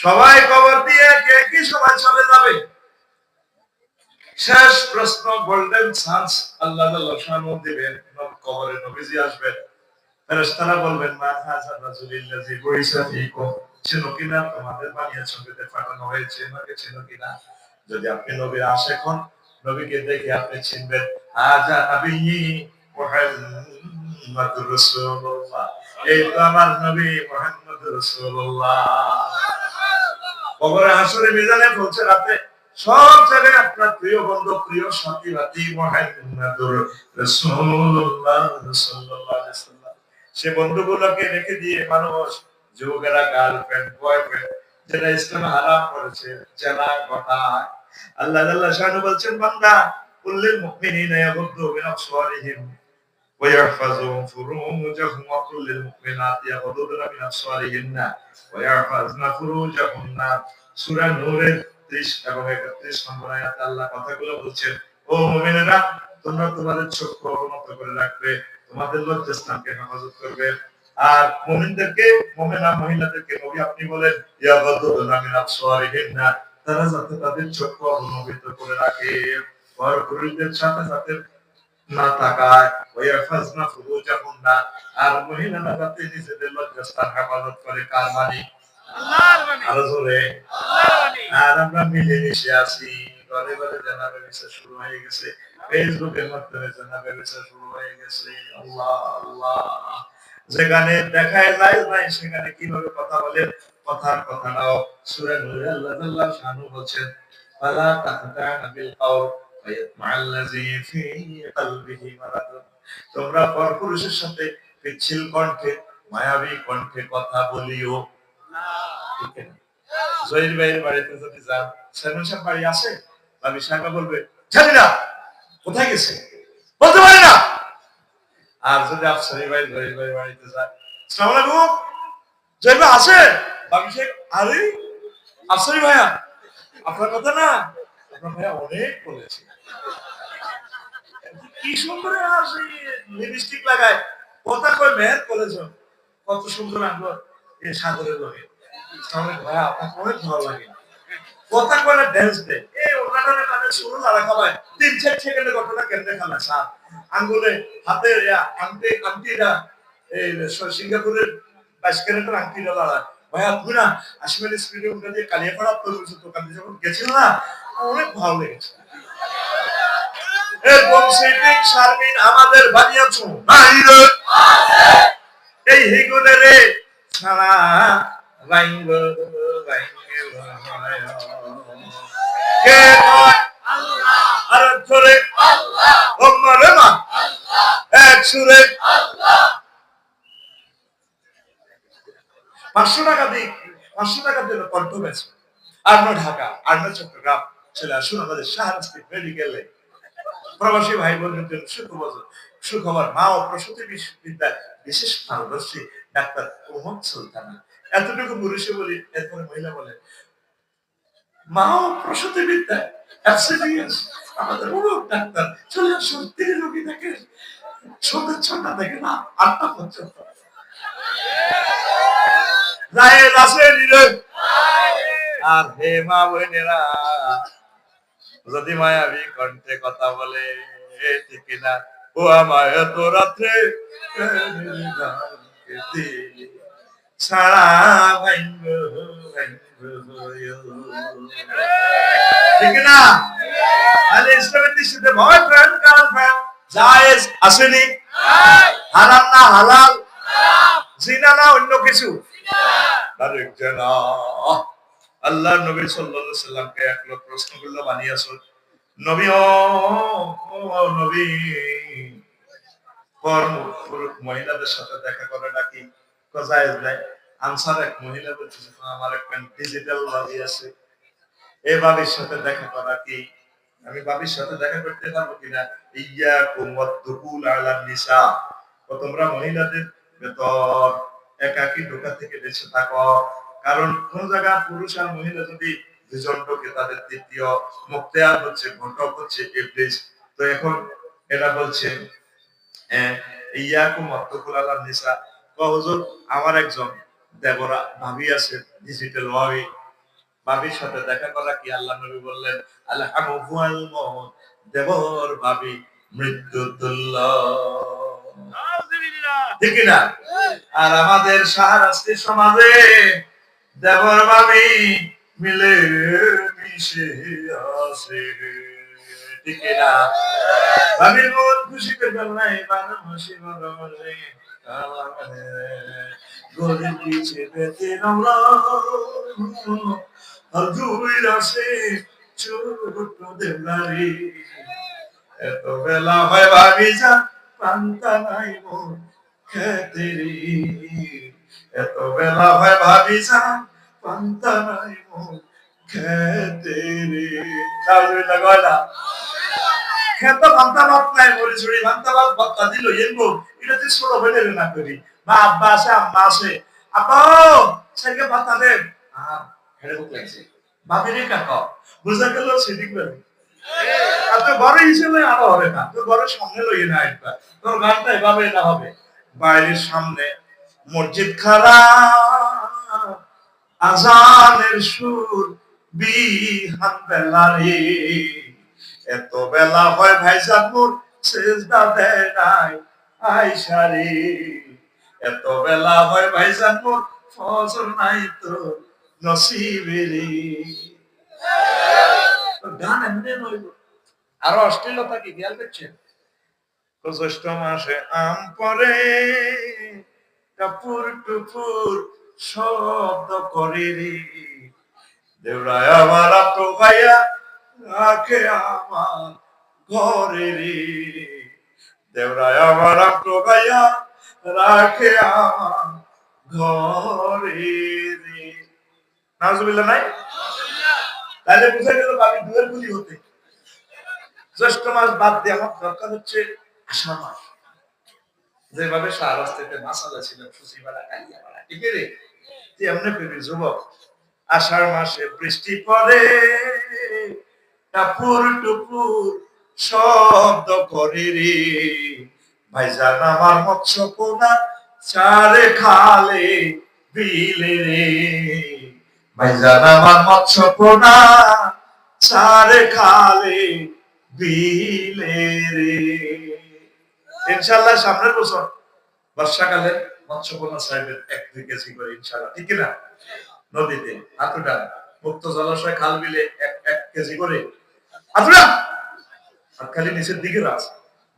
সবাই কবর দিয়ে কে কি সময় চলে যাবে। শেষ প্রশ্ন, গোল্ডেন চান্স আল্লাহ দিবেন, কবরে নবীজি আসবেন। ফেরেশতারা বলবেন, মা হাযা রাজুলিল্লাযী বুইসা ফীকুম, চেনো কিনা তোমাদের বানিয়া ছবিতে পাঠানো হয়েছে, এনাকে চেনো কিনা? যদি আপনি নবীর আশিক হন, নবীকে দেখে আপনি চিনবেন, হাযা নবিয়্যি মুহাম্মাদুর রাসূলুল্লাহ, এই তো আমার নবী মুহাম্মদুর রাসূলুল্লাহ। কবরে হাসরে মিজানে পৌঁছে রাতে সব জায়গায় আপনার প্রিয় বন্ধু, প্রিয় সাথী রাতি মুহাম্মদুর রাসূলুল্লাহ সাল্লাল্লাহু আলাইহি ওয়াসাল্লাম। সে বন্ধুগুলোকে রেখে দিয়ে মানুষ, যুবকেরা গার্লফ্রেন্ড বয়ফ্রেন্ড যেটা ইসলাম হারাম করেছে জেনা ঘটায়। আল্লাহ জাল্লা শানু বলছেন, বান্দা কুল্লিল মুমিনিনা ইয়াগুদ্দু মিন আবসারিহিম ওয়া ইয়াহফাযু ফুরুজাহুম ওয়া কুল্লিল মুমিনাতি ইয়াগুদ্দুনা মিন আবসারিহিন্না ওয়া ইয়াহফাযনা ফুরুজাহুন্না। সূরা নূরের 30 এবং 31 নম্বর আয়াতে আল্লাহ কথাগুলো বলছেন, ও মুমিনেরা, তোমরা তোমাদের চক্ষু অবনত করে রাখবে, তোমাদের লজ্জাস্থানকে হেফাজত করবে। আর মুমিনদেরকে, মুমিনা মহিলাদেরকে নবী আপনি বলেন, ইয়াগুদ্দুনা মিন আবসারিহিন্না, তারা যাতে তাদের চক্ষু অবনত করে রাখে, আর পুরুষদের সাথে সাথে না তাকায়, ওয়াইফাজনা ফুরুজাহুন্না, আর মহিলারা যাতে নিজেদের লজ্জাস্থান হেফাজত করে। কার বাণী? আল্লাহর বাণী। আরো জোরে আল্লাহর বাণী। আর আমরা মিলেমিশে আছি, ঘরে ঘরে জানাবে বিচার শুরু হয়ে গেছে, ফেসবুকের মাধ্যমে জানাবে বিচার শুরু হয়ে গেছে। আল্লাহ আল্লাহ, যেখানে দেখায় যায় নাই সেখানে কিভাবে কথা বলেন, কথার কথা নাও। সূরা নূরে আল্লাহ তাআলা শানু বলেন, ফালা তাহতানা বিল কাউল ফায়াতমাল্লাযী ফি কলবিহি মারাদ। তোমরা পরপুরুষের সাথে পিচ্ছিল কণ্ঠে, মায়াবী কণ্ঠে কথা বলিও না। ঠিক আছে? জহির ভাইয়ের বাড়িতে যদি যান, সাইমন সাহেব বাড়ি আছে, ভাবি সাহেবা বলবে, জানি না কোথায় গেছে, বলতে পারি না। আর যদি আফসারি ভাই জহির ভাইয়ের বাড়িতে যান, আসসালামু আলাইকুম, জহির ভাই আছে? ভাবি সাহেব, আরে আফসারি ভাইয়া, আপনার কথা না আপনার ভাইয়া অনেক বলেছে, কি সুন্দর আসে, লিপস্টিক লাগায়, কথা কয় মেহের কলেজ, কত সুন্দর আঙ্গুর এই সাগরের লোকে। ভাইয়া আপনার অনেক ভালো লাগে, কথা কয় না, ড্যান্স দেয়, এই ওনাটা কানে শুরু লাগা খাবায় 3-4 সেকেন্ডের ঘটনা কেমনে খালা সাপ আঙ্গুলে হাতে আংটি আংটিটা, এই সিঙ্গাপুরের 22 ক্যারেটের আংটিটা লালা। ভাইয়া তুমি না আশিমালি স্পিডে উঠে দিয়ে কালিয়াপাড়া তরমুজ দোকান দিয়ে যখন গেছিল না, অনেক ভালো লেগেছে। এরকম সেটিং শারমিন আমাদের বানিয়েছো বাইরে এই হিগুনে রে সারা রাইঙ্গ কে কয় আল্লাহ, আর জোরে আল্লাহ, ওমরে মা আল্লাহ, এক সুরে আল্লাহ। 500 টাকা দিই, 500 টাকা দিলে কণ্ঠ বেছে। আর না ঢাকা, আর না চট্টগ্রাম, চলে আসুন আমাদের শাহরাস্তি মেডিকেলে। প্রবাসী ভাই বোনদের জন্য সুখবর, মা ও প্রসূতি বিদ্যায় বিশেষ পারদর্শী ডাক্তার মোহাম্মদ সুলতানা। এতটুকু পুরুষে বলি, এরপরে মহিলা বলে, মা ও প্রসূতি বিদ্যায় এফসিডিএস আমাদের অনেক ডাক্তার, চলে আসুন, তিনি রোগী দেখে সন্ধ্যা 6টা থেকে না 8টা পর্যন্ত। আর হে মা বোনেরা, যদি মায়াবী কণ্ঠে কথা বলে, ঠিক না, ও আমায় এত রাত্রে সারা ভাইঙ্গ ঠিক না? আলে ইসলামের দৃষ্টিতে বয়ফ্রেন্ড গার্লফ্রেন্ড জায়েজ আসেনি, হারাম না হালাল, জিনা না অন্য কিছু, আরেক জানা। আল্লাহ নবী সাল্লাল্লাহু আলাইহি সাল্লামকে এক লোক প্রশ্ন করলো, বানিয়েছো নবী, ও নবী, মহিলাদের সাথে দেখা করাটা কি জায়েজ নাই? আনসার এক মহিলা বলছে, আমার একটা ডিজিটাল ভাবি আছে, এই ভাবির সাথে দেখা করা কি, আমি ভাবির সাথে দেখা করতে পারবো কিনা? ইয়াকুম ওয়াদুকুল আলা নিসা, তোমরা মহিলাদের ভেতর একাকী ঢোকা থেকে বেঁচে থাকো, কারণ কোন জায়গা পুরুষ আর মহিলা যদি দুজন ঢোকে, তাদের তৃতীয় মুক্তিয়ার হচ্ছে, ঘটক হচ্ছে ইবলিস। তো এখন এরা বলছে ইয়াকুম ওয়াদুকুল আলা নিসা, হুজুর আমার একজন দেবরা ভাবি আছে, ডিজিটাল ভাবি, ভাবির সাথে দেখা করা কি আল্লাহ নবী বললেন আলহামু হুয়াল মউত, দেবর ভাবি মৃত্যু তুল্য। ঠিক না? আর আমাদের শাহরাস্তি সমাজে দেবর ভাবি মিলে মিশে আছে। ঠিক না? ভাবির মন খুশি করে নাই বানামসি বানামসি গরিব পিছে পেতে আমরা দুই রাশে ছোট দেবনারি। এত বেলা হয় ভাবি যা পান্তা নাই মন খেতেরি। এত বেলা হয় ভাবি যা পান্তা নাই মন খেতেরি। নাউজুবিল্লাহ গয়লা খেত পান্তা ভাত নাই মরি ছড়ি পান্তা ভাত ভত্তা দিল এনবো এটা তুই ছোট হইলে না করি বা আব্বা আছে আম্মা আছে আপা সেকে পান্তা দেব আর হেরে বুক লাগছে বাবিরে কাকা বুঝা গেল সেদিক বলে আর তো ঘরে হিসেবে আরো হবে না তো ঘরের সামনে লইয়ে না একটা তোর গানটা এভাবে না হবে বাইরের সামনে মসজিদ খারাপ আজানের সুর বিহান বেলারে। এত বেলা হয় ভাইজান মোর সেজদা দেয় নাই আইসারে। এত বেলা হয় ভাইজান মোর ফজর নাই তো নসিবে রে। গান এমনি নইব আরো অশ্লীলতা কি খেয়াল করছেন? জ্যৈষ্ঠ মাসে আম পরে টুপুর টুপুর শব্দ করে রে। দেউরায় আমার টোকাইয়া রাখে আমার ঘরে রে। দেউরায় আমার টোকাইয়া রাখে আমার ঘরে রে। নাউজুবিল্লাহ নাই? তাহলে বুঝা গেল আমি দুয়ের গুলি হতে জ্যৈষ্ঠ মাস বাদ দিয়ে আমার দরকার হচ্ছে আষাঢ় মাস। যেভাবে শাহরাস্তিতে মাসালা ছিল সুচিবালা কালিয়াবালা ঠিক রে এমনি পেবি যুবক আষাঢ় মাসে বৃষ্টি পড়ে টাপুর টুপুর শব্দ করে রে। ভাইজান আমার মৎস্য পোনা চারে খালে বিলে রে। ভাইজান আমার মৎস্য পোনা চারে খালে বিলে রে। ইনশাআল্লাহ সামনের বছর বর্ষাকালে মৎস্যকন্যা সাহেবের 1-2 কেজি করে ইনশাআল্লাহ ঠিক না নদীতে হাতুটা মুক্ত জলাশয় খাল বিলে 1 কেজি করে হাতুটা আর খালি নিচের দিকে রাস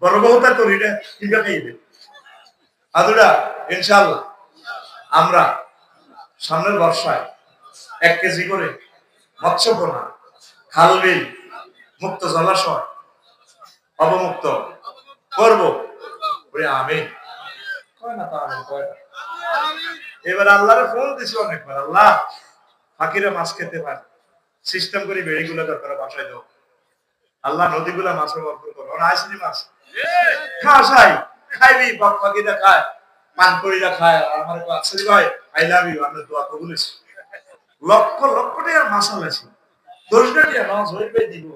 বড় বহুতা করিটা ঠিক খাইবে হাতুটা ইনশাআল্লাহ আমরা সামনের বর্ষায় 1 কেজি করে মৎস্যকন্যা খাল বিল মুক্ত জলাশয় অবমুক্ত করব। আমি এবার আল্লাহরে ফোন দিছি অনেকবার আল্লাহ ফাকিরা মাছ খেতে পারে সিস্টেম করে বেড়িগুলো দরকার বাসায় দাও আল্লাহ নদীগুলা মাছের বরকত করো আইসনি মাছ খাসাই খাইবি বাপ ফাকিরা খায় পান করিরা খায় আমার আসলে ভাই আই লাভ ইউ আমরা দোয়া কবুলেছি লক্ষ লক্ষ টাকার মাছ আলাইছি 10 টাকা মাছ হইবে দিব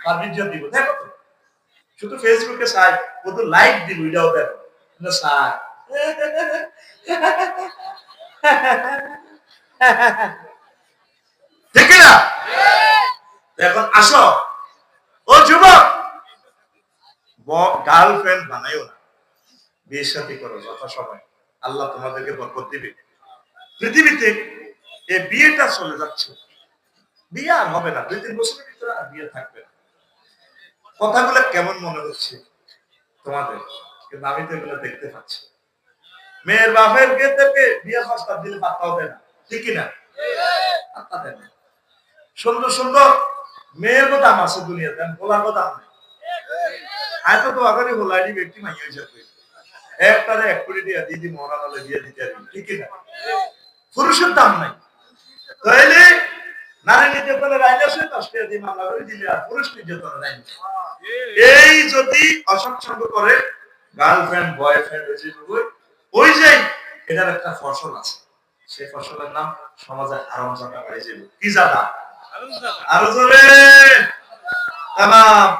পারমিট দিব দেখো তো শুধু ফেসবুকে চাই কত লাইক দিব এটাও দেখো না চাই ঠিক না এখন আসো ও যুবক গার্লফ্রেন্ড বানাইও না বিয়ে শাদী করো যথাসময় আল্লাহ তোমাদেরকে বরকত দিবে। পৃথিবীতে এই বিয়েটা চলে যাচ্ছে বিয়ে আর হবে না 2-3 বছরের ভিতরে আর বিয়ে থাকবে না। কথাগুলো কেমন মনে হচ্ছে তোমাদের কিন্তু আমি তো এগুলো দেখতে পাচ্ছি মেয়ের বাপের থেকে বিয়ে প্রস্তাব দিলে পাত্তাও দেয় না ঠিক না পাত্তা দেয় না। সুন্দর সুন্দর মেয়ের দাম আছে দুনিয়াতে বলার দাম নেই এত তো আগারই হোলাইনি ব্যক্তি মাইয়া যাবে একটারে 1 কোটি দিয়ে দিদি মহারানালে দিয়ে দিতে পারবি ঠিক না পুরুষের দাম নাই তাইলে নারী নির্যাতনের আইন আছে 10 টাকা দিয়ে মামলা করে দিলে আর পুরুষ নির্যাতনের আইন এই যদি অসৎসঙ্গ করে গার্লফ্রেন্ড বয়ফ্রেন্ড ওই যে এটার একটা ফসল আছে সেই ফসলের নাম সমাজে হারামজাদা বাড়ি যাবে কি জাদা আরো জোরে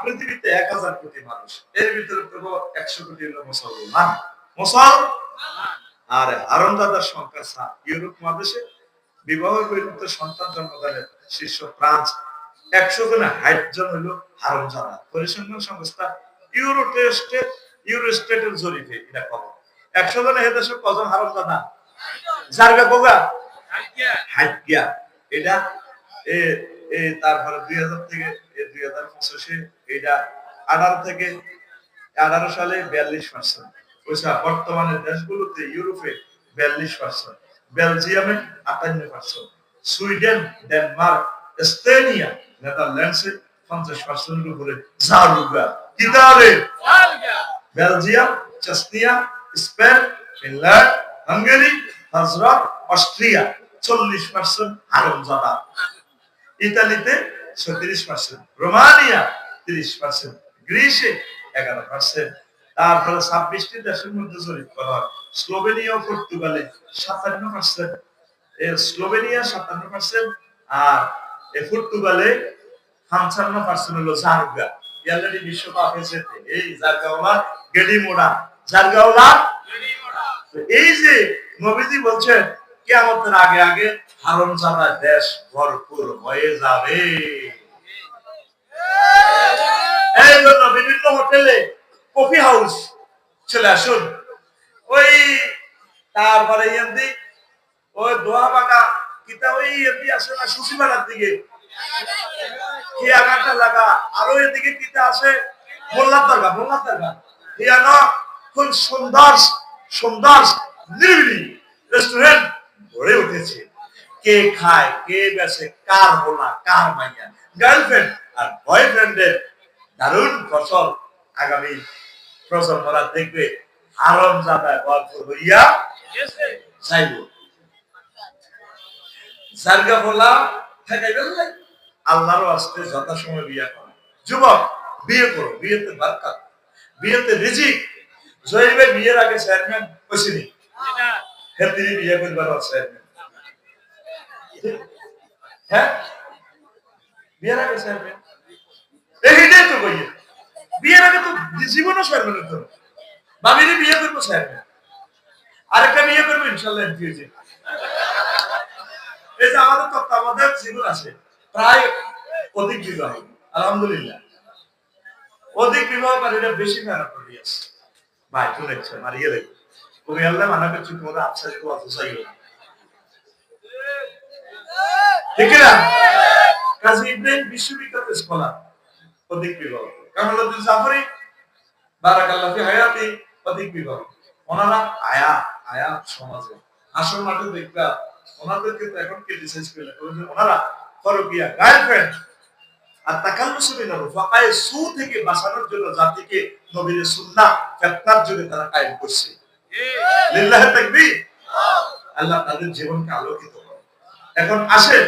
পৃথিবীতে 1000 কোটি মানুষ এর ভিতরে তো 100 কোটি হলো মুসলমান আর হারামজাদার সংখ্যা ইউরোপ মহাদেশে বিবাহ পর্যন্ত সন্তান জন্মদানের শীর্ষ ফ্রান্স 100 জনে 60 জন হইল হারামজাদা। পরিসংখ্যান সংস্থা ইউরোস্টেটের জরিপে এটা খবর। 100 জনে এ দেশে কজন হারামজাদা? জারগা কোগা হাইকিয়া। এটা তারপরে 2000 থেকে 2025 এটা 18 থেকে 18 সালে 42%। বর্তমানে দেশগুলোতে ইউরোপে 42%, বেলজিয়ামে 58%, সুইডেন, ডেনমার্ক, এস্তোনিয়া, নেদারল্যান্ডসে 50% এর উপরে জারুগা। কি তাহলে Belgium, Chechnya, Spain, Finland, Hungary, Hazra, Austria 40% হারামজাদা। ইতালিতে 36%, রোমানিয়া 30%, গ্রিসে 11%। তারপরে 26টি দেশের মধ্যে জরিপ করা হয়। স্লোভেনিয়া ও পর্তুগালে 57%, স্লোভেনিয়া 57%, আর পর্তুগালে 55% হলো জারগা। ইয়ালেরি বিশ্বকাপ হয়েছে এই জারগাওয়ালা গেডি মোড়া, জারগাওয়ালা গেডি মোড়া। এই যে নবীজি বলছেন কিয়ামতের আগে আগে হারামজাদা দেশ ভরপুর হয়ে যাবে। এই জন্য বিভিন্ন হোটেলে কফি হাউস চলে আসুন। ওই তারপরে ইয়ান্দি ওই দোয়া বাগা কিতা ওই ইয়ান্দি আসে না সুসিমালার দিকে কি আগাটা লাগা, আরো এদিকে কিতা আছে মোল্লার দরগা ইয়ানো খুব সুন্দর সুন্দর নিরিবিলি রেস্টুরেন্ট গড়ে উঠেছে। কে খায়, কে বেছে, কার হোলা, কার মাইয়া, গার্লফ্রেন্ড আর বয়ফ্রেন্ডের দারুণ ফসল আগামী প্রজন্মরা দেখবে। হারামজাদায় ভরপুর হইয়া চাইব। জারগা বলা ঠেকাইবেন না। আল্লাহর ওয়াস্তে যথাসময় বিয়ে করো। যুবক বিয়ে করো, বিয়েতে বরকত, বিয়েতে রিজিক। জয়ীবে বিয়ের আগে চেয়ারম্যান কইছিনি হে তিনি বিয়ে করবার চেয়ারম্যান, হ্যাঁ বিয়ের আগে চেয়ারম্যান এইটাই তো কইয়ে। বিয়ের আগে তো জীবনও চেয়ারম্যান হতো। ভাবিনি বিয়ে করবো চেয়ারম্যান, আরেকটা বিয়ে করবো ইনশাল্লাহ এমপি হয়েছে। এই যে আমাদের তত্ত্বাবধায়ক জীবন আছে প্রায় অধিক বিবাহ, আলহামদুলিল্লাহ অধিক বিবাহকারীরা বেশি মেহনত করে আছে। ভাই শুনেছে মারিয়ে দেখ তুমি আল্লাহ মানা করছি তোমাদের আফসার একটু অফসাই হল, ঠিক না? কাজী ইব্রাহিম বিশ্ববিখ্যাত স্কলার, অধিক বিবাহ। কামালউদ্দিন জাফরি বারাকাল্লাহ ফি হায়াতি, অধিক বিবাহ। ওনারা আয়া সমাজে আসল মাঠে দেখবা ওনাদেরকে তো এখন ক্রিটিসাইজ করে ওনারা ফরকিয়া গার্লফ্রেন্ড আর তাকাল্লুসু বিন রুফাকায়ে সু থেকে বাঁচানোর জন্য জাতিকে নবীর সুন্নাহ ফিতনার যুগে তারা কায়েম করছে। লিল্লাহি তাকবীর। আল্লাহ তাদের জীবনকে আলোকিত করে। এখন আসে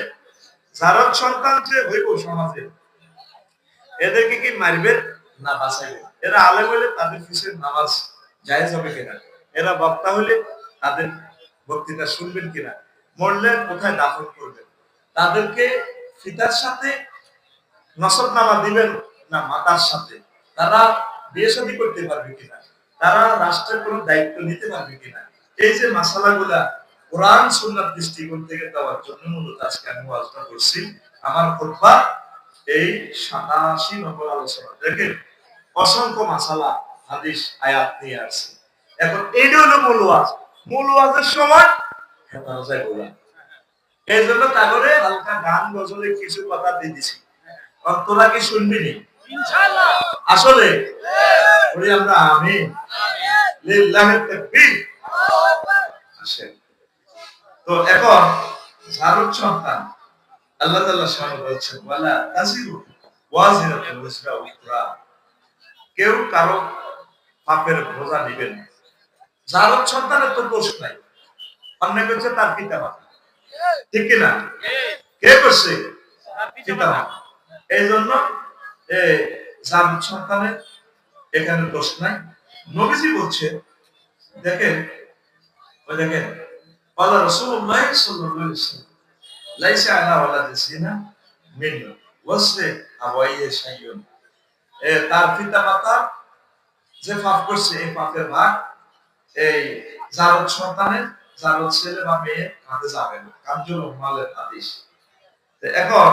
জারদ সন্তান যে হইব সমাজে, এদেরকে কি মারবে না বাঁচাইবে? এরা আলেম হইলে তাদের পিছনে নামাজ জায়েজ হবে কিনা? এরা বক্তা হইলে তাদের বক্তৃতা শুনবেন কিনা? মরলে কোথায় দাফন করবেন? তাদেরকে ফিতার সাথে নসবনামা দিবেন না মাতার সাথে? তারা বিয়ে শাদী করতে পারবে কিনা? তারা রাষ্ট্রের কোনো দায়িত্ব নিতে পারবে কিনা? এই যে মাসালাগুলা কোরআন সুন্নাহর দৃষ্টিকোণ থেকে দেওয়ার জন্য মূলত আজকে আমি ওয়াজটা করছি। আমার খুতবা এই 87 নম্বর আলোচনা। দেখেন অসংখ্য মাসালা হাদিস আয়াত নিয়ে আসছে। এখন এইটা হলো মূল ওয়াজ। মূল ওয়াজের সময় হেতানো যায় বলা। এই জন্য তাগরে হালকা গান গজলে কিছু কথা দিয়ে দিছি। তোরা কি শুনবি নি? ইনশাআল্লাহ। আসলে বলি আমরা আমিন। লিল্লাহি তাকবীর। আসেন তো এখন জারুদ সন্তান আল্লাহ তাআলা শান বলছেন ওয়ালা তাজিরু ওয়াজিরাতুন উযরা উখরা, কেউ কারো পাপের বোঝা নেবেন না। জারুদ সন্তানের তো দোষ নাই, অন্যায় করছে তার পিতামাতা, ঠিক কি না? কে করছে? পিতামাতা। এই জন্য জারুদ সন্তানের এখানে দোষ নাই। নবীজি বলছে দেখেন ওই দেখেন আল্লাহ রাসূলুল্লাহ সাল্লাল্লাহু আলাইহি ওয়াসাল্লাম লাইসা আলা ওয়ালাদি জিনা মিন ওয়াসফি আওয়াইয়া শাইয়ুন, তার পিতামাতা যে পাপ করছে এই পাপের ভাগ এই জারদ সন্তানের যার ছেলে বা মেয়ে কাঁধে যাবে না, কাঞ্জুল মালের হাদিস। এখন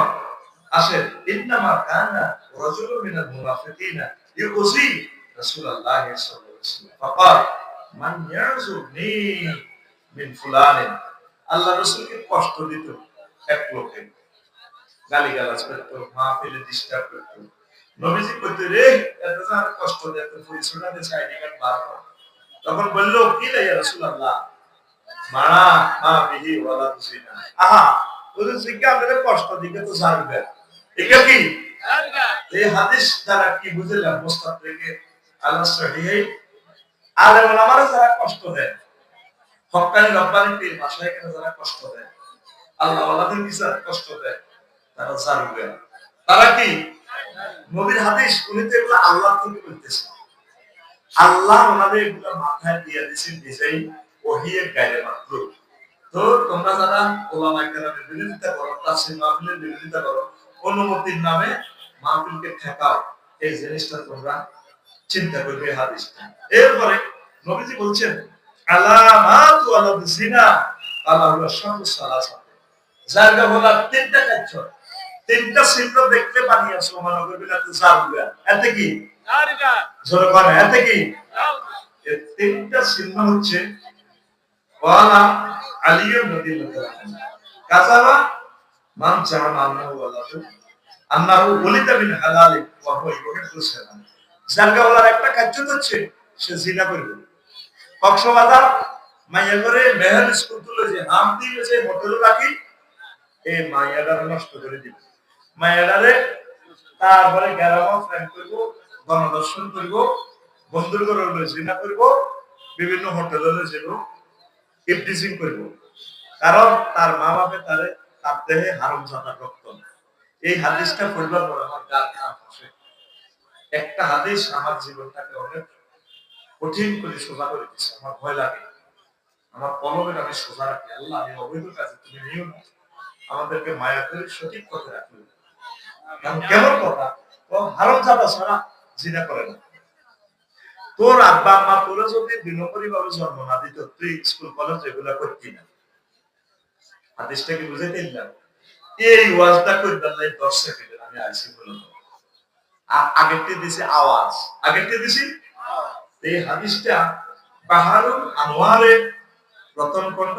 আসেন, ইন্নামা কানা রাজুলুম মিনাল মুনাফিকিনা ইউজি রাসূলুল্লাহ সাল্লাল্লাহু আলাইহি ওয়াসাল্লাম ফাকাল মান ইয়ারজুনি মিন ফুলানিন। আল্লাহ রাসূলকে কষ্ট দিত এক লোকে, গালিগালাজ করতো, মাহফিলে ডিস্টার্ব করতো। নবীজি কইতে রে এত যার কষ্ট দেয় তো পরিচয়টা দে সাইডে কাট বার কর। তখন বলল কি লা ইয়া রাসূলুল্লাহ মারা মা বিহি ওয়ালা তুসিনা। আহা ওদের জিজ্ঞা আমাদের কষ্ট দিকে তো জানবে এটা কি এই হাদিস দ্বারা কি বুঝলাম? মুস্তাদ থেকে আল্লাহ সহিহ আলেম ওলামারা যারা কষ্ট দেয়, হক্কানি রব্বানি পীর মাশায়েখরা যারা কষ্ট দেয়, আল্লাহ ওয়ালাদের কি যারা কষ্ট দেয়, তারা জানবে তারা কি নবীর হাদিস। উনি তো এগুলো আল্লাহ থেকে বলতেছে, আল্লাহ ওনাদের এগুলো মাথায় দিয়ে দিয়েছেন নিজেই ওহিয়ের গায়ে মাত্র। তো তোমরা যারা ওলামায়ে কেরামের বিরোধিতা করো, তাফসীর মাহফিলের বিরোধিতা করো, অনুমতির নামে মাহফিলকে ঠেকাও, এই জিনিসটা তোমরা চিন্তা করবে হাদিসটা। এরপরে নবীজি বলছেন আলামাতু আলাদ জিনা আল্লাহু শামসু সালাসা। জায়গা বলা তিনটা কাজ, তিনটা চিহ্ন দেখতে বানিয়েছে সুবহানাল্লাহ বিলাতে জারুয়া। এতে কি জারুয়া জোরে বলে, এতে কি এই তিনটা চিহ্ন হচ্ছে ওয়ালা আলিয়্যু রাদিয়াল্লাহু আনহু কাযাবা মান জামা আন্নাহু ওয়ালাদু আন্নাহু ওলিদা মিন হালাল ওয়া হুয়া ইউহিব্বুস সালাম। জারগা বলার একটা কাজ হচ্ছে সে জিনা করবে। কক্সবাজার মাইয়া করে মেহের স্কুল তুলে যে নাম দিয়ে যে হোটেল রাখি, এই মাইয়াডার নষ্ট করে দিবে। মাইয়াডারে তারপরে গ্যারামও ফ্রেন্ড করবো, গণদর্শন করবো, বন্ধুর ঘরে জিনা করবো, বিভিন্ন হোটেলে যাবো, ইফটিজিং করবো। কারণ তার মা বাপে তারে তার দেহে হারামজাদা রক্ত। এই হাদিসটা পড়বার পর আমার গা কাঁপ আসে। একটা হাদিস আমার জীবনটাকে অনেক কঠিন করে সোজা করে দিচ্ছে। আমার ভয় লাগে, আমার কলমের আমি সোজা রাখি। আল্লাহ আমি অবৈধ কাজে তুমি নিও না, আমাদেরকে মায়া করে সঠিক পথে রাখবে। কেমন কথা, ও হারামজাদা ছাড়া জিনা করে না। তোর আব্বা আম্মা তোরা যদি বিনম্বরী ভাবে জন্ম না দিত, তুই স্কুল কলেজ এগুলা করতি না। হাদিসটা কি বুঝাইতে দিলাম? এই ওয়াজটা করবার লাই 10 সেকেন্ড আমি আইছি বললাম। আগেরটি দিছি আওয়াজ, আগেরটি দিছি এই হাদিসটা বাহারুল আনোয়ারের প্রথম খণ্ড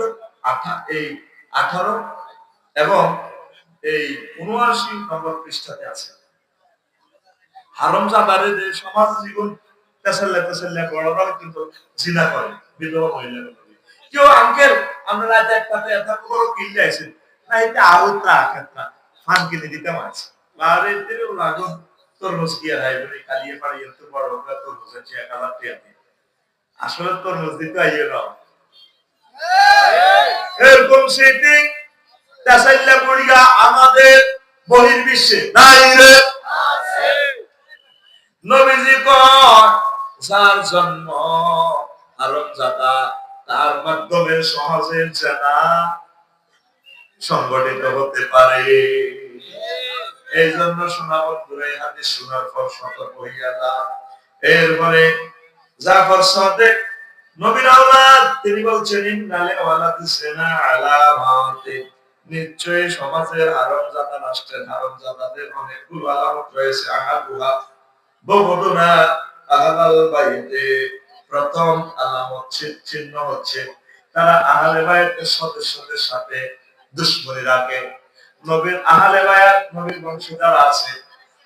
এই 18 এবং এই 79 নম্বর পৃষ্ঠাতে আছে। হারামজাদারে যে সমাজ জীবন তেসাল্লা বড়রা কিন্তু জিনা করে, বিধবা মহিলা। কেউ আঙ্কেল আমরা রাত একটাতে এত বড় কিনলে আইছেন না, এটা আউটরা আখাতরা ফান কিনে দিতাম আছে বারে তেরে লাগুন তরমুজ কি আর হাই বলে কালিয়ে পাড়ি এত বড় ওরা তরমুজের চেয়ে কালার টিয়াতে আসলে তরমুজ দিতে আইয়ে না। এরকম সেটিং তেসাল্লা বড়িয়া আমাদের বহির্বিশ্বে নাই রে। নবীজি কয় যার জন্ম হারামজাদা তার মাধ্যমে সহজে জানা সংগঠিত হতে পারে। এই জন্য শোনা বন্ধুরা, এই হাদিস শোনার পর সতর্ক হইয়া যা। এরপরে জাফর সাদেক নবীর আওলাদ তিনি বলছেন ইন্নালে ওয়ালাদিস জিনা আলামাতি, নিশ্চয়ই সমাজের হারামজাদা রাষ্ট্রের হারামজাদাদের অনেকগুলো আলামত রয়েছে। আহাদুহা ববদুনা আহলাল বাইতে, প্রথম আলামত চিহ্ন হচ্ছে তারা আহলে বাইতের সদস্যদের সাথে দুশমনি রাখে। নবীর আহলে বাইত নবীর বংশধর আছে,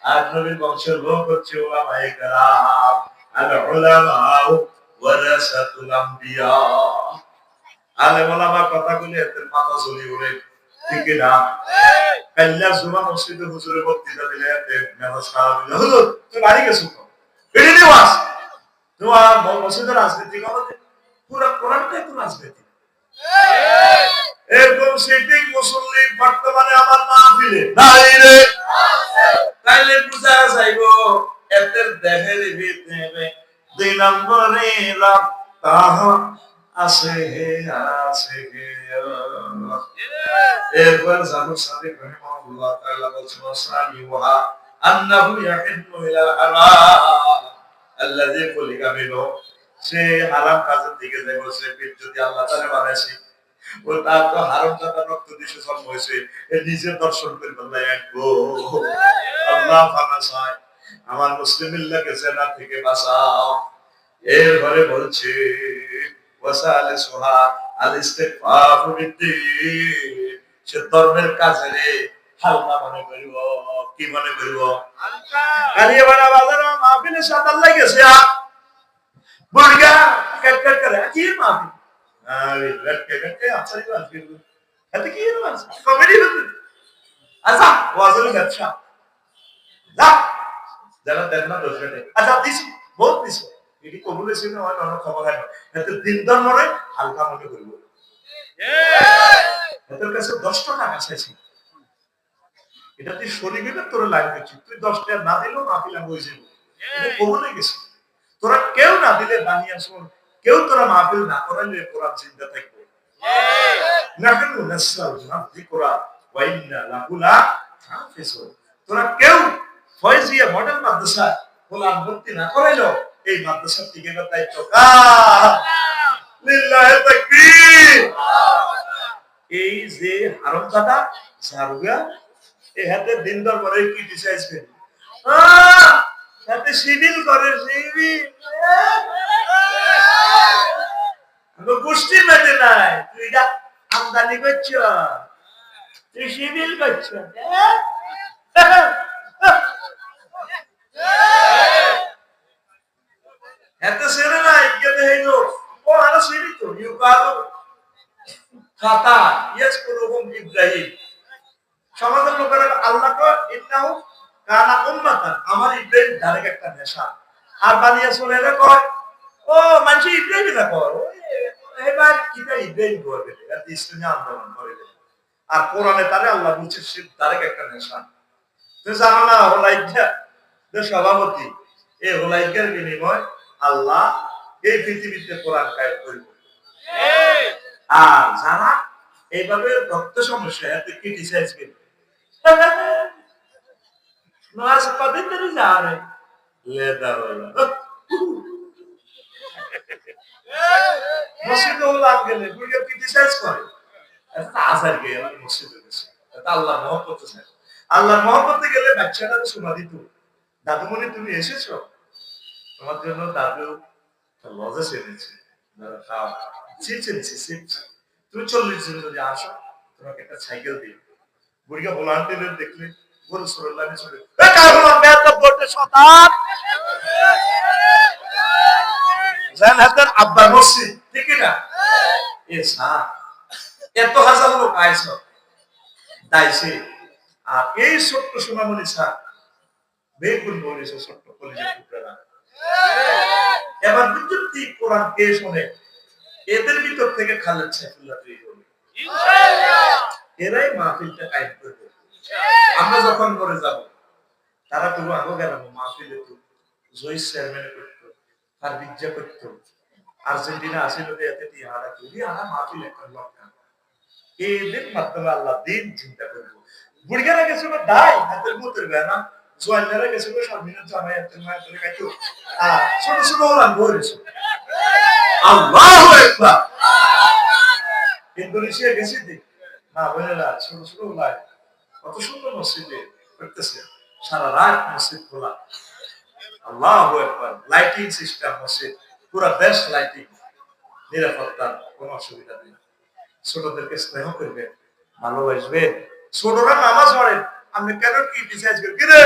আর নবীর বংশের লোক হচ্ছে উলামায়ে কেরাম। আল উলামা ওয়ারাসাতুল আমবিয়া, আলেম ওলামা কথাগুলি এদের মাথা ঝুলি উড়ে, ঠিক না? কাল্লা জুমা মসজিদে হুজুরের বক্তৃতা দিলে এতে মেজাজ খারাপ হইলো, হুজুর তুমি বাড়ি গেছো তো এটি নিওয়াজ তোমার মসজিদের রাজনীতি করো, পুরো কোরআনটাই তো রাজনীতি। এরকম সিটিং মুসল্লি বর্তমানে আমার মাহফিলে নাই রে। তাইলে বুঝা যাইবো এদের দেহের ভিতরে 2 নম্বরে লাভ তাহা আছে হে আছে হে। এরপর জাফর সাদিক রাহিমাহুল্লাহ তাআলা বলেছেন ওয়াসানিহা আন্নাহু ইয়াহিল্লু ইলাল হারাম আল্লাযী খুলিকা মিনহু, সে হারাম কাজের দিকে যায়। বলছে যদি আল্লাহ তাআলা বানাইছে ও তার তো হারামজাদা রক্ত দিশে জন্ম হয়েছে, এ নিজের দর্শন করে বললে একগো আল্লাহ ফানা চায় আমার মুসলিম মিল্লাকে জেনা থেকে বাঁচাও। এরপরে বলছে ওয়াসালে সুহা আল ইস্তিগফারু বিদ্দীন, সে ধর্মের কাজে রে হালকা মনে করিব। কি মনে করিব? হালকা। কালিয়া বাড়া বাজার মাহফিলের সাথে আল্লাহ গেছে বুড়িয়া কাট কাট করে কি মাহফিল আরে লটকে লটকে আছারি মাহফিল এতে কি মাছ কমেডি হচ্ছে। আচ্ছা ওয়াজের ব্যবসা যা যারা দেন না দোষ দেয়। আচ্ছা দিছি বহুত দিছি এটি কবুল হয়েছে না হয় না ক্ষমা হয় না এতে দিন ধর্মরে হালকা মনে করিব। এদের কাছে 10 টাকা চাইছি, এটা তুই শরীরে তোর লাইন করছিস, তুই 10 টাকা না দিলেও মাহফিল হয়ে যাবে, এটা কবুল হয়ে গেছে। তোরা কেউ না দিলে বানিয়ে শোন, কেউ তোরা মাহফিল না করাইলে কোরআন চিন্তা থাকবে। নাহনু নাসআলুনা যিকরা ওয়া ইন্না লাহু লাহাফিজুন। তোরা কেউ ফয়জিয়া মডেল মাদ্রাসা কোরআন ভর্তি না করাইলো, এই মাদ্রাসার টিকানোর দায়িত্ব কার? লিল্লাহি তাকবীর। এই যে হারামজাদা জারুগা এ হাতে দিন দরবারে ক্রিটিসাইজ করে হাতে সিভিল করে সিভিল গোষ্ঠীর মধ্যে নাই, তুই এটা আমদানি করছ, তুই সিভিল করছ। এত ছেলে না ইজ্ঞাতে হইল ও আরো সিভিল তো ইউ কালো খাতা ইয়েস করুম ইব্রাহিম। সমাজের লোকেরা আল্লাহকে ইন্নাহু কানা উম্মাতান, আমার ইব্রাহিম ডাইরেক্ট একটা নেশা। আর বানিয়া চলে রে কয় ও মানুষ ইব্রাহিম না কয় এবার কিটা ইব্রাহিম করবে এটা ইসলামী আন্দোলন করে। আর কোরআনে তারে আল্লাহ বলছে সে ডাইরেক্ট একটা নেশা। তুমি জানো না হোলাইকা যে সভাপতি, এই হোলাইকার বিনিময় আল্লাহ এই পৃথিবীতে কোরআন কায়েম করবে। আর যারা এইভাবে রক্ত সমস্যা এতে ক্রিটিসাইজ করবে নয়াজ কদিন ধরে যা রে লেদা হলো মসজিদে উল্লাহ গেলে বুড়িয়া ক্রিটিসাইজ করে এটা আসার গিয়ে মানে মসজিদে গেছে এটা আল্লাহর মহব্বত আছে। আল্লাহর মহব্বতে গেলে বাচ্চাটা শোনা দিত দাদুমণি তুমি এসেছো, তোমার জন্য দাদু লজে এনেছে তুমি 40 জন যদি আসো তোমাকে একটা সাইকেল দিই। বুড়িয়া ভলান্টিয়ার দেখলে বড় সরল লাগে চলে আব্বার মসজিদ ঠিক না এ এত হাজার লোক আইস দাইছে। আর এই ছোট্ট সোনামণি স্যার বেগুন বলেছে ছোট্ট কলেজের টুকরা এবার বিদ্যুৎ কোরআন কে শোনে এদের ভিতর থেকে খালেদ সাইফুল্লাহ তৈরি হবে এরাই মাহফিলটা কায়েম করবে। আমরা যখন করে যাব তারা পুরো আগে গেলাম মাহফিলে তো জয়ী চেয়ারম্যান করতো তার বিজ্ঞা করতো আর্জেন্টিনা আসিল এতে হারা করি আমরা মাহফিল একটা লক্ষণ এদের মাধ্যমে আল্লাহ দিন চিন্তা করবো। বুড়িয়ারা গেছে দায় হাতের মুতের বেনা জোয়ানেরা গেছে সব মিনিট জামাই হাতের মায়ের ধরে খাইতো আর ছোট ছোট ওলান বলেছে আল্লাহু আকবার। ইন্দোনেশিয়া গেছি দেখ না বোনেরা ছোট ছোট ওলান কত সুন্দর মসজিদে করতেছে সারা রাত মসজিদ খোলা। আল্লাহু আকবার। লাইটিং সিস্টেম মসজিদ পুরো বেস্ট লাইটিং, নিরাপত্তার কোনো অসুবিধা নেই। ছোটদেরকে স্নেহ করবে ভালোবাসবে। ছোটরা নামাজ পড়ে আপনি কেন কি ডিসাইড করেন কিরে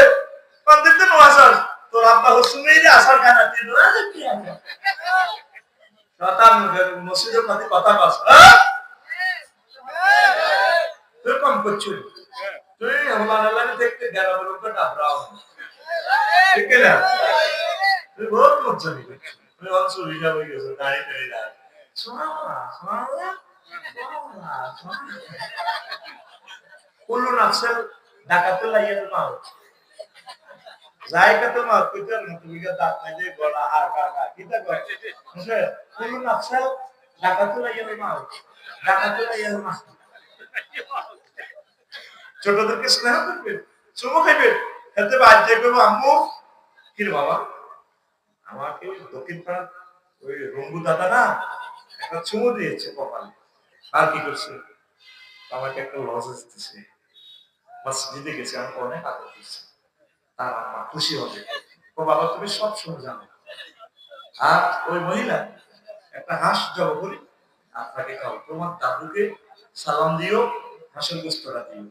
কোনদিন তো নামাজ পড় তোর আব্বা হুসুমেই আসার খানা দিন না কি আছে শয়তান মসজিদের প্রতি কথা বলছ তুই কম করছিস তুই আমার আল্লাহ দেখতে গেরা বলতে ডাবরাও ঠিক না তুই বহুত মজ্জানি করছিস তুই অংশ লিখা হয়ে গেছে দাঁড়িয়ে দাঁড়িয়ে শোনা শোনা কুল্লু নাফসেল ডাকাতে লাইয়াল মাউত জায়গাতে মাউত কইতার না তুমি দাঁত নাই যে গলা আর কাকা কিটা কয় বুঝছে কুল্লু নাফসেল ডাকাতে লাইয়াল মাউত ডাকাতে লাইয়াল মাউত। ছোটদেরকে স্নেহ করবে চুমু খাইবে খেতে বাজে করবো আম্মু কি রে বাবা আমাকে ওই দক্ষিণ পাড়ার ওই রঙ্গু দাদা না একটা চুমু দিয়েছে কপালে আর কি করছে, আমাকে একটা লজেন্স দিছে, মসজিদে গেছে, আমাকে অনেক আদর দিচ্ছে, তার আম্মা খুশি হবে, ও বাবা তুমি সব সময় জানো। আর ওই মহিলা একটা হাঁস জব করি, আপনাকে খাও, তোমার দাদুকে সালাম দিও, হাঁসের গোস্তটা দিও।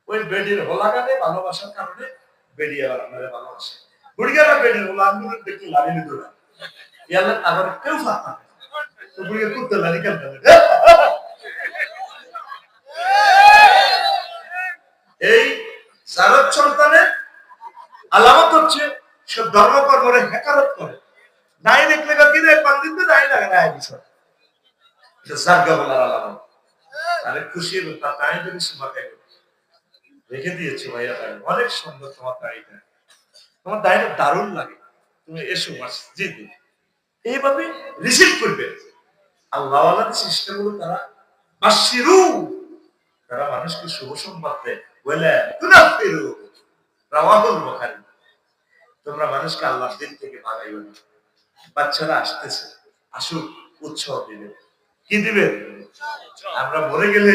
ওই বেডির হোলাগানে ভালোবাসার কারণে বেডি আবার আপনারা ভালোবাসে, বুড়িয়ারা বেডির হোলা আঙ্গুলের দেখতে লাড়ি নিত না, ইয়ালে আবার কেউ ফাঁকা তো বুড়িয়া করতে লাড়ি কেন। এই জারত সন্তানের আলামত হচ্ছে সব ধর্মকর্মরে হেকারত করে, নাই দেখলে কিনে পান্ডিত নাই লাগে না বিষয়, এটা জার্গা বলার আলামত। আরে খুশি তার টাইম যদি সুমাকে রেখে দিয়েছো ভাইয়া, তাই অনেক সুন্দর তোমার দাড়িটা, তোমার দাড়িটা দারুণ লাগে, তুমি এসো মসজিদে, এইভাবে রিসিভ করবে। আল্লাহ ওয়ালাদের সিস্টেমগুলো তারা বাশিরু, তারা মানুষকে শুভ সংবাদ দেয়, বলে তুনাফিরু, রাওয়াহুল বুখারী। তোমরা মানুষকে আল্লাহর দিন থেকে ভাগাইও না। বাচ্চারা আসতেছে, আসুক, উৎসাহ দিবে, কি দিবে? আমরা মরে গেলে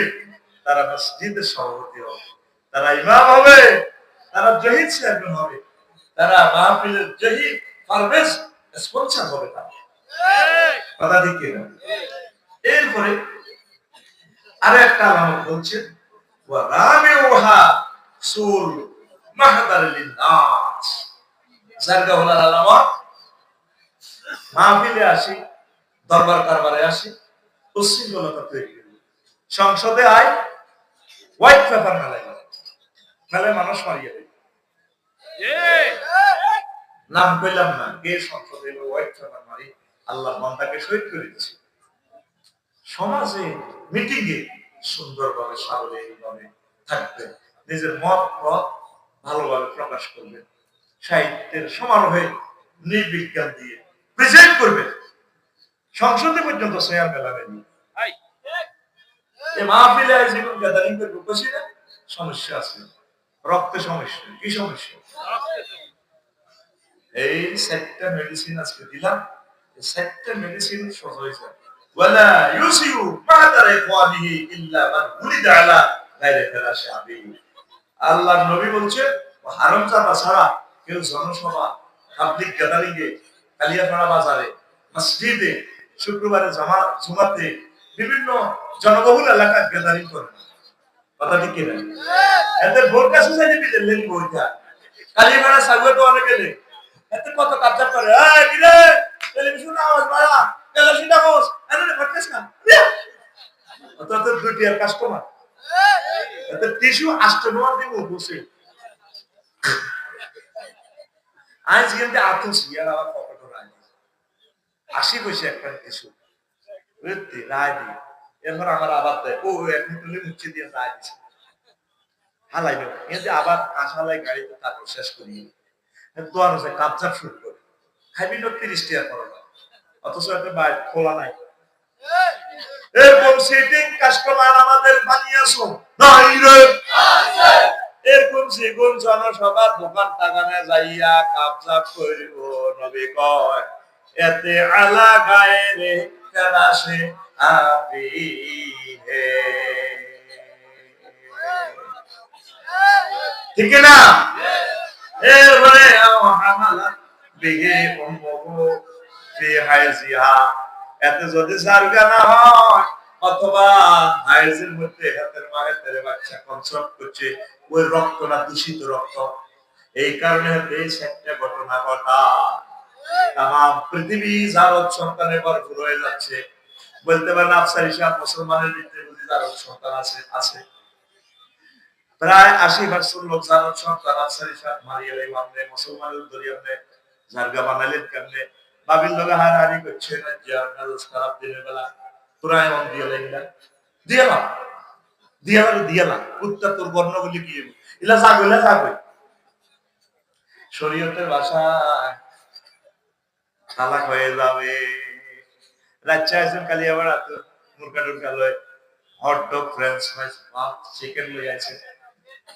তারা মসজিদের সভাপতি হবে, তারা ইমাম হবে, তারা জহিদ চেয়ারম্যান হবে, তারা মাহফিলের জহিদ পারভেজ স্পন্সর হবে, তারা কথা ঠিক কিনা? এরপরে আরো একটা আলামত বলছে, ওয়া রাবিউহা সুল মাহদার লিন্নাস, জারগা হলার আলামত, মাহফিলে আসি, দরবার কারবারে আসি, উশৃঙ্খলতা তৈরি করি, সংসদে আয়, হোয়াইট পেপার মেলায় মেলায় মানুষ মারিয়ে দেয়, নাম পেলাম না, কে সংসদে হোয়াইট পেপার মারি, আল্লাহ বান্দাকে শহীদ করে দিচ্ছে। সমাজে মিটিং এ সুন্দরভাবে সাবলীলভাবে থাকবে, নিজের মত পথ ভালোভাবে প্রকাশ করবে, সাহিত্যের সমারোহে নির্বিজ্ঞান দিয়ে প্রেজেন্ট করবে, সংসদে পর্যন্ত শেয়ার মেলাবেন। এই মাহফিলে জীবন গ্যাদারিং এর রূপসীরা সমস্যা আছে, রক্তের সমস্যা, কি সমস্যা? এই সেটটা মেডিসিন আজকে দিলাম, এই সেটটা মেডিসিন সহজ হয়ে যায়। ওয়ালা ইউসিউ মাদার ইখওয়ানিহি ইল্লা মান উলিদা আলা গায়রি ফিরাশি আবিহি। আল্লাহর নবী বলছেন, হারামজাদা ছাড়া কেউ জনসভা, পাবলিক গ্যাদারিং এ, কালিয়াপাড়া বাজারে, মসজিদে, শুক্রবারে জুমাতে, বিভিন্ন জনবহুল এলাকায় গ্যাদারিং করে না। কথা ঠিক কিনা? এতে ভোট কাছে যাইতে দিলেন ভোটটা কালিয়াপাড়া সাগুয়ে তো অনেকে নেই, এতে কত কাজ করে, এই কিরে টেলিভিশন আওয়াজ বাড়া, টেলিভিশন আওয়াজ এনে করতেছ না, অত দুটি আর কাস্টমার, এতে টিস্যু আষ্ট নোয়া দিব বসে আজ কিন্তু আতস ইয়ার আবার পকেট রায় 80 পয়সা একটা টিস্যু বুঝতে রায় দি, এরপর আমার আবার দেয়, ও এখন তুলে মুছে দিয়ে রায় দিছে হালাইলো, কিন্তু আবার কাঁচালাই গাড়িতে তারপর শেষ করি দোয়ার হচ্ছে কাপচাপ শুরু করে খাইবি না 30 টাকা করো না, অথচ একটা বাইক খোলা নাই। এরকম সিটিং কাস্টমার আমাদের বানিয়েছো নাই রে, এরকম সেগুন জনসভা দোকান টাকানে যাইয়া কাপচাপ করিব, নবী কয় এতে আলা গায়ে ফেরাসে আবি হে, ঠিক না? এরপরে হামালা বিহি উম্মুহু ফি হাইজিহা, এতে যদি জারগা না হয় অথবা হাইজের মধ্যে হাতের মায়ের তেরে বাচ্চা কনসেপ্ট করছে, ওই রক্তটা দূষিত রক্ত, এই কারণে এই একটা ঘটনা ঘটা তাম পৃথিবী জারত সন্তানের ভরপুর হয়ে যাচ্ছে। বলতে পারেন আফসারি সাহেব মুসলমানের ভিতরে বুঝি জারত সন্তান আছে, আছে প্রায় 80% লোক জারত সন্তান আফসারি সাহেব মারিয়ালে মামলে মুসলমানের দরিয়াতে জারগা বানাইলেন কেমনে, বাবিল লোক হারাহারি করছে না, জিয়ার নাজ খারাপ দিনের বেলা তোরা এমন দিয়ে লাগলা দিয়ালা দিয়ালা উত্তর তোর বর্ণ বলি কি ইলা জাগইলা যাবে শরীয়তের ভাষায় তালাক হয়ে যাবে। রাচ্চা আছেন কালিয়াবাড়া তো মুরগা টুরগা লয়, হট ডগ, ফ্রেঞ্চ ফ্রাইস, ভাত, চিকেন লই আছে,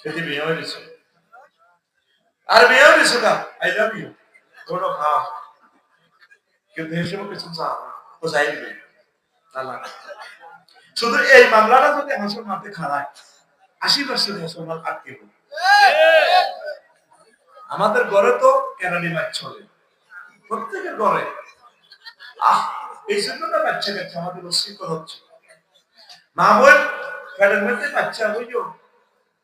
এতে বিয়ে হয়ে গেছে, আর বিয়ে হয়ে গেছে না, আই লাভ ইউ কোনো খাওয়া, কিন্তু হিসেবে কিছু চা ও যাইবে তালাক। শুধু এই মামলাটা যদি হাসর মাঠে খাড়ায় 80% মুসলমান আটকে পড়বে। আমাদের ঘরে তো কেনাডি মাছ চলে, প্রত্যেকের ঘরে। এই জন্য না বাচ্চা কাচ্চা আমাদের অস্বীকার হচ্ছে। মা বোন ফেডের মধ্যে বাচ্চা হইও,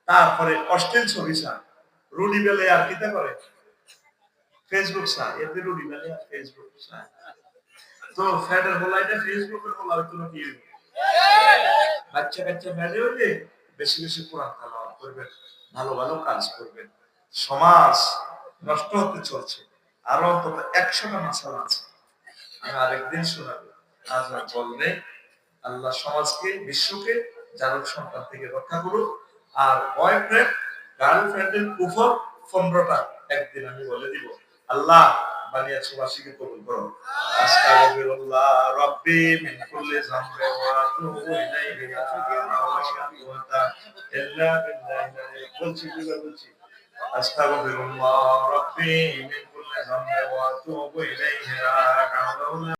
তারপরে অশ্লীল ছবি চায়, রুডি বেলে আর কিতা করে ফেসবুক চায়, এতে রুডি বেলে আর ফেসবুক চায়। তো ফেডের বলাইটা ফেসবুকের বলা হইতো না কি? বাচ্চা কাচ্চা ফেডে হইলে বেশি বেশি কোরআন তেলাওয়াত করবেন, ভালো ভালো কাজ করবেন। সমাজ নষ্ট হতে চলছে, আরো অন্তত 100টা মাসালা আছে, আমি আরেকদিন শোনাবো। আজ আর বললে আল্লাহ সমাজকে, বিশ্বকে জারক সন্তান থেকে রক্ষা করুক। আর বয়ফ্রেন্ড গার্লফ্রেন্ডের কুফর 15টা একদিন আমি বলে দিব। আল্লাহ বানিয়েছে বাসীকে কবুল করো। আস্তাগফিরুল্লাহ রাব্বি মিন কুল্লি যামবি ওয়া আতুবু ইলাইহি লা কুওয়াতা ইল্লা বিল্লাহ। বলছি আস্তাগফিরুল্লাহ রাব্বি মিন কুল্লি যামবি ওয়া আতুবু ইলাইহি